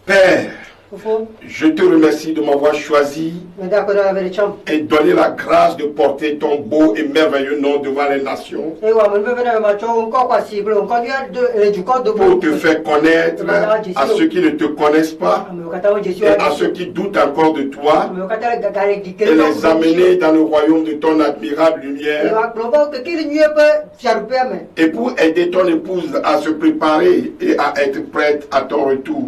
Père, je te remercie de m'avoir choisi et donné la grâce de porter ton beau et merveilleux nom devant les nations pour te faire connaître à ceux qui ne te connaissent pas et à ceux qui doutent encore de toi et les amener dans le royaume de ton admirable lumière et pour aider ton épouse à se préparer et à être prête à ton retour.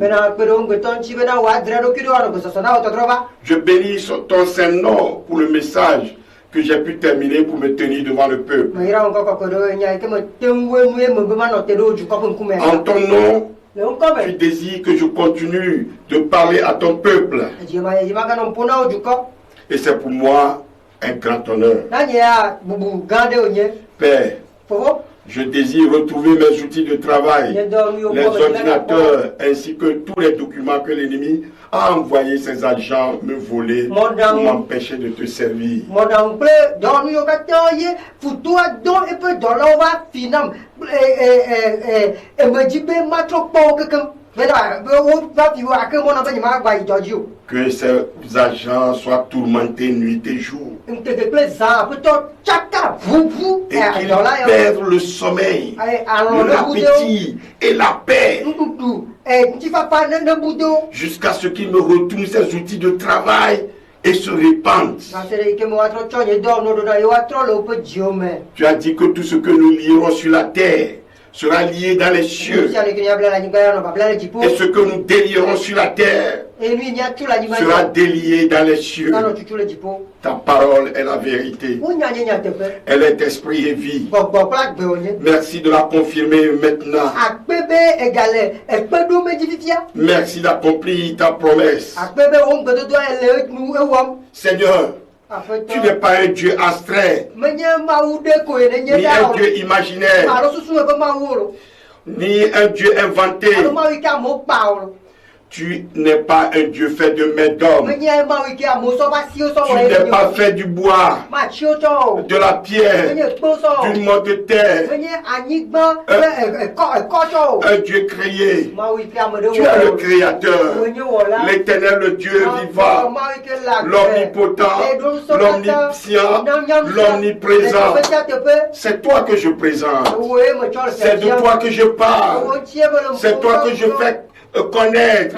Je bénis ton Saint-Nom pour le message que j'ai pu terminer pour me tenir devant le peuple. En ton nom, tu désires que je continue de parler à ton peuple. Et c'est pour moi un grand honneur. Père, je désire retrouver mes outils de travail, les ordinateurs ainsi que tous les documents que l'ennemi a envoyé ses agents me voler pour m'empêcher de te servir. Que ces agents soient tourmentés nuit et jour. Et qu'ils perdent le sommeil, l'appétit et la paix. Jusqu'à ce qu'ils me retournent ces outils de travail et se répandent. Tu as dit que tout ce que nous lierons sur la terre sera lié dans les cieux. Et ce que nous délierons sur la terre sera délié dans les cieux. Ta parole est la vérité. Elle est esprit et vie. Merci de la confirmer maintenant. Merci d'accomplir ta promesse. Seigneur, tu n'es pas un Dieu abstrait, ni un Dieu imaginaire, ni un Dieu inventé. Tu n'es pas un Dieu fait de main d'homme. Tu n'es pas fait du bois, de la pierre, du monde de terre. Un Dieu créé. Tu es le Créateur, l'Éternel, le Dieu vivant, l'Omnipotent, l'Omniscient, l'Omniprésent. C'est toi que je présente. C'est de toi que je parle. C'est toi que je fais connaître.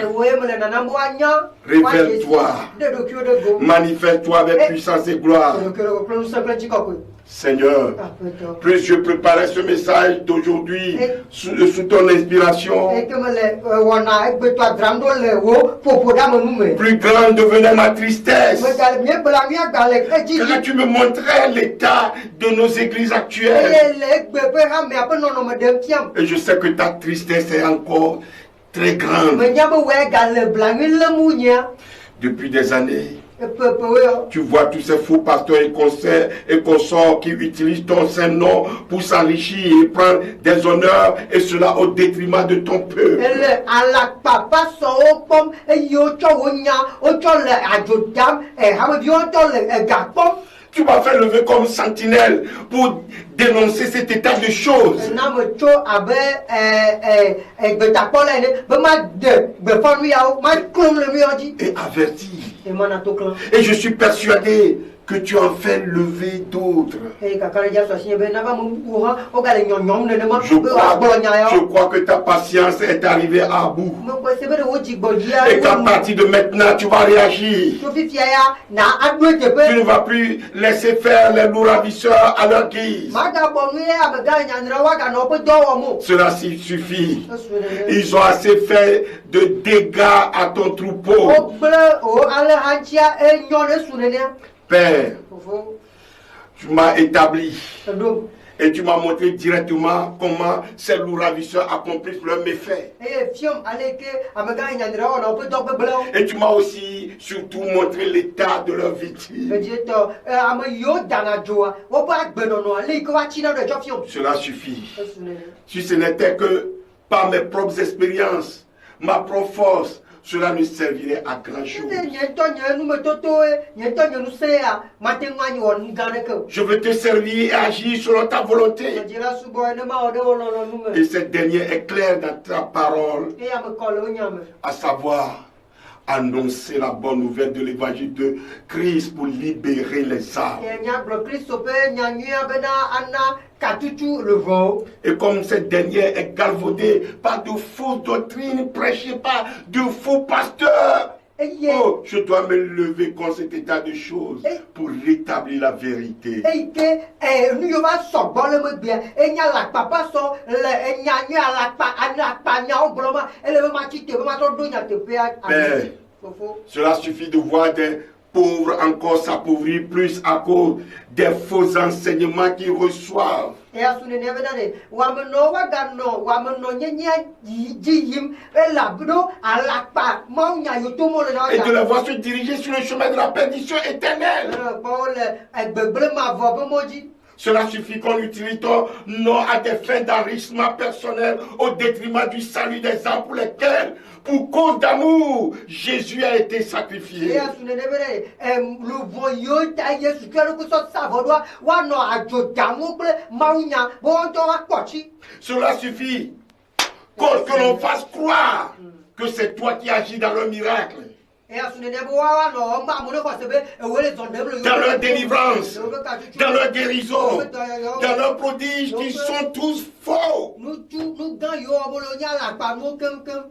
Révèle-toi. Manifeste-toi avec puissance et gloire. Seigneur, plus je préparais ce message d'aujourd'hui sous ton inspiration, plus grande devenait ma tristesse. Quand tu me montrais l'état de nos églises actuelles, et je sais que ta tristesse est encore très grande. Depuis des années, tu vois tous ces faux pasteurs et consorts qui utilisent ton saint nom pour s'enrichir et prendre des honneurs, et cela au détriment de ton peuple. Tu m'as fait lever comme sentinelle pour dénoncer cet état de choses. Et avertir. Et je suis persuadé que tu en fais lever d'autres. Je crois que ta patience est arrivée à bout. Et qu'à partir de maintenant, tu vas réagir. Tu ne vas plus laisser faire les loups ravisseurs à leur guise. Cela suffit. Ils ont assez fait de dégâts à ton troupeau. Père, tu m'as établi et tu m'as montré directement comment ces loups ravisseurs accomplissent leurs méfaits. Et tu m'as aussi surtout montré l'état de leurs victimes. Cela suffit. Si ce n'était que par mes propres expériences, ma propre force, cela ne servirait à grand chose. Je veux te servir et agir selon ta volonté. Et cette dernière est claire dans ta parole, à savoir annoncer la bonne nouvelle de l'évangile de Christ pour libérer les âmes. Et comme cette dernière est galvaudée par de fausses doctrines prêchées par de faux pasteurs, oh, je dois me lever contre cet état de choses pour rétablir la vérité. Mais cela suffit de voir des pauvres encore s'appauvrir plus à cause des faux enseignements qu'ils reçoivent. Et de les voir se diriger sur le chemin de la perdition éternelle. Cela suffit qu'on utilise ton nom à des fins d'enrichissement personnel au détriment du salut des âmes pour lesquels, pour cause d'amour, Jésus a été sacrifié. Cela suffit que l'on fasse croire que c'est toi qui agis dans le miracle, dans leur délivrance, dans leur guérison, dans leurs prodiges qui sont tous faux.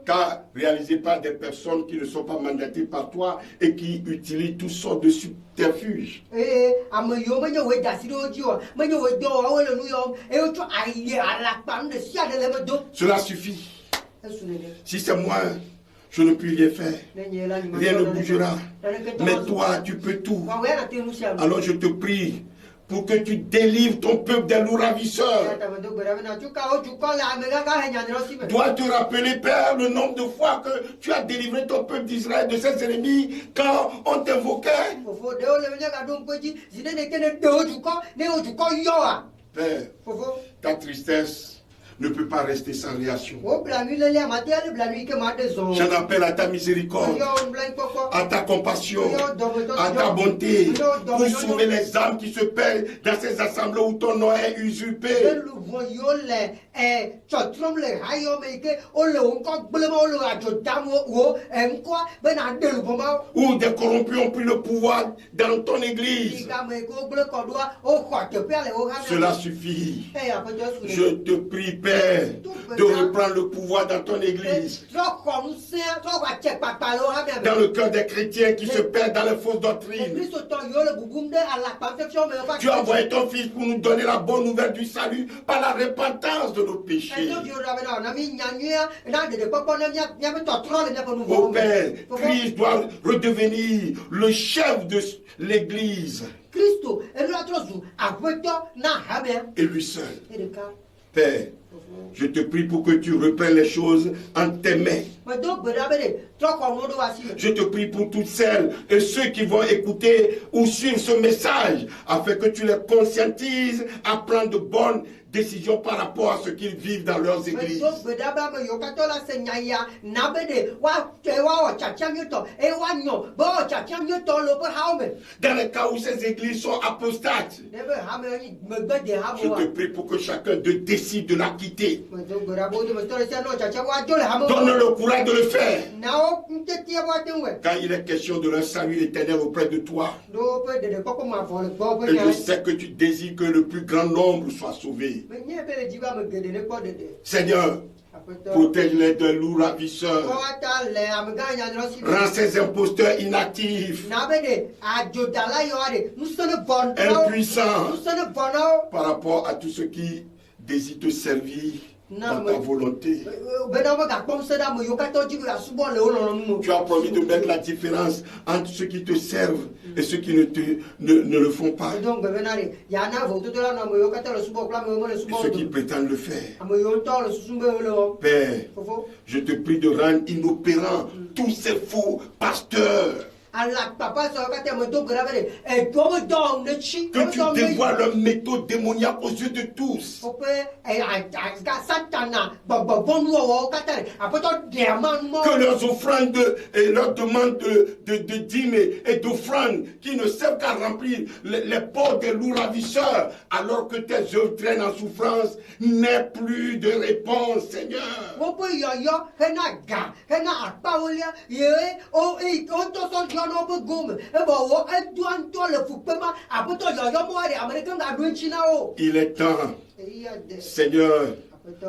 Car réalisé par des personnes qui ne sont pas mandatées par toi et qui utilisent toutes sortes de subterfuges. Cela suffit. Si c'est moi, je ne peux rien faire. Rien ne bougera. Mais toi, tu peux tout. Alors je te prie pour que tu délivres ton peuple des loups ravisseurs. Dois-tu te rappeler, Père, le nombre de fois que tu as délivré ton peuple d'Israël de ses ennemis quand on t'invoquait? Père, ta tristesse ne peut pas rester sans réaction. J'en appelle à ta miséricorde, à ta compassion, à ta bonté, pour sauver les âmes qui se perdent dans ces assemblées où ton nom est usurpé. Où des corrompus ont pris le pouvoir dans ton église. Cela suffit. Je te prie, Père, de reprendre le pouvoir dans ton église, dans le cœur des chrétiens qui se perdent dans les fausses doctrines. Tu as envoyé ton Fils pour nous donner la bonne nouvelle du salut par la repentance de nos péchés. Ô Père, Christ doit redevenir le chef de l'église. Et lui seul. Père, je te prie pour que tu reprennes les choses en tes mains. Je te prie pour toutes celles et ceux qui vont écouter ou suivre ce message, afin que tu les conscientises à prendre de bonnes décisions par rapport à ce qu'ils vivent dans leurs églises. Dans les cas où ces églises sont apostates, je te prie pour que chacun d'eux décide de la quitter. Donne le courage de le faire. Car il est question de leur salut éternel auprès de toi. Et je sais que tu désires que le plus grand nombre soit sauvé. Seigneur, protège-les de loups ravisseurs. Rends ces imposteurs inactifs, impuissants par rapport à tous ceux qui désirent te servir dans ta volonté. Tu as promis de mettre la différence entre ceux qui te servent et ceux qui ne le font pas. Et ceux qui prétendent le faire. Père, je te prie de rendre inopérants tous ces faux pasteurs. Que tu dévoiles leur méthode démoniaque aux yeux de tous. Que leurs offrandes et leurs demandes de dîmes et d'offrandes qui ne servent qu'à remplir les portes des loups ravisseurs, alors que tes œuvres traînent en souffrance, n'aie plus de réponse, Seigneur. Il est temps, Seigneur,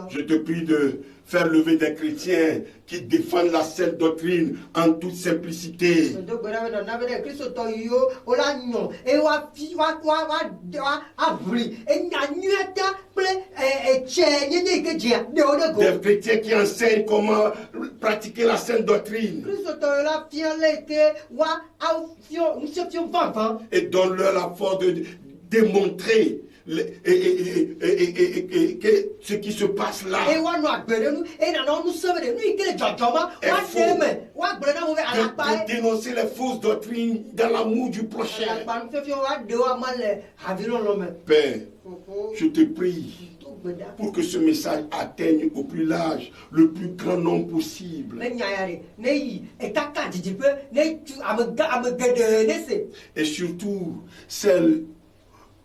je te prie de faire lever des chrétiens qui défendent la sainte doctrine en toute simplicité. Des chrétiens qui enseignent comment pratiquer la sainte doctrine. Et donne-leur la force de démontrer ce qui se passe là est faux. De dénoncer les fausses doctrines dans l'amour du prochain. Père, je te prie pour que ce message atteigne au plus large le plus grand nombre possible. Et surtout celles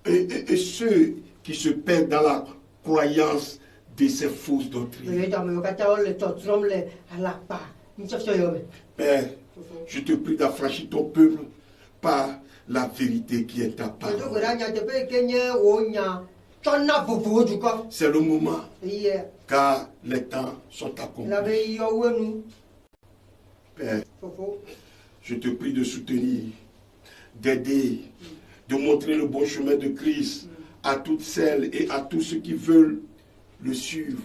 et ceux qui se perdent dans la croyance de ces fausses doctrines. Père, je te prie d'affranchir ton peuple par la vérité qui est ta parole. C'est le moment, car les temps sont accomplis. Père, je te prie de soutenir, d'aider, de montrer le bon chemin de Christ à toutes celles et à tous ceux qui veulent le suivre.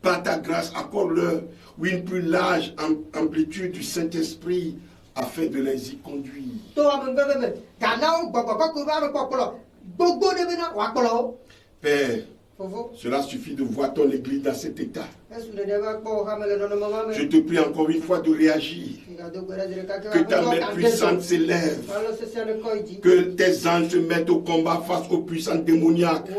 Par ta grâce, accorde-leur une plus large amplitude du Saint-Esprit afin de les y conduire. Père, cela suffit de voir ton église dans cet état. Je te prie encore une fois de réagir. Que ta main puissante s'élève. Que tes anges se mettent au combat face aux puissances démoniaques.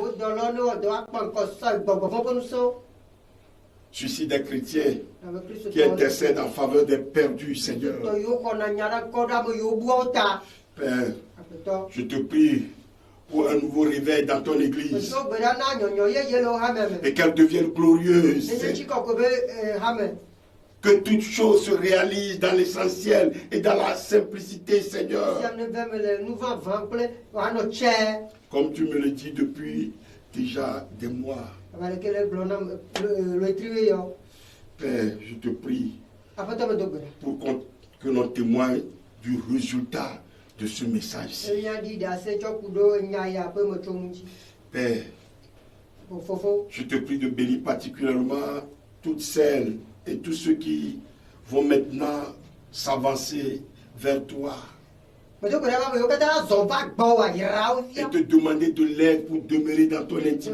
Suscite des chrétiens qui intercèdent en faveur des perdus, Seigneur. Père, je te prie pour un nouveau réveil dans ton église et qu'elle devienne glorieuse. Que toute chose se réalise dans l'essentiel et dans la simplicité, Seigneur. Comme tu me le dis depuis déjà des mois. Père, je te prie pour que l'on témoigne du résultat de ce message. Père, je te prie de bénir particulièrement toutes celles et tous ceux qui vont maintenant s'avancer vers toi et te demander de l'aide pour demeurer dans ton intimité.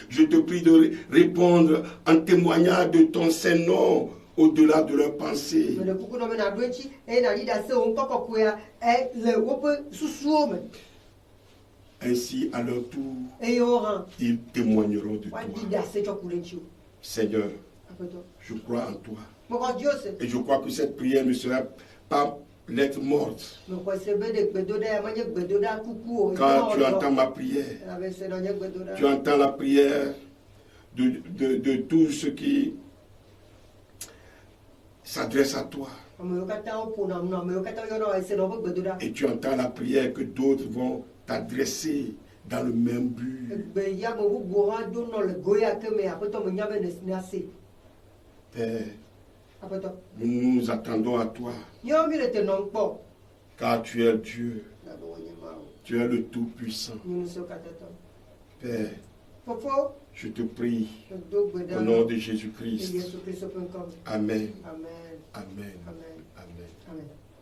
Je te prie de répondre en témoignant de ton Saint-Nom au-delà de leurs pensées. Ainsi, à leur tour, ils témoigneront de toi. Seigneur, je crois en toi. Et je crois que cette prière ne sera pas lettre morte. Quand tu entends ma prière, tu entends la prière de tous ceux qui s'adressent à toi. Et tu entends la prière que d'autres vont t'adresser dans le même but. Père, nous nous attendons à toi, car tu es Dieu, tu es le Tout-Puissant. Père, je te prie au nom de Jésus-Christ. Amen. Amen. Amen. Amen.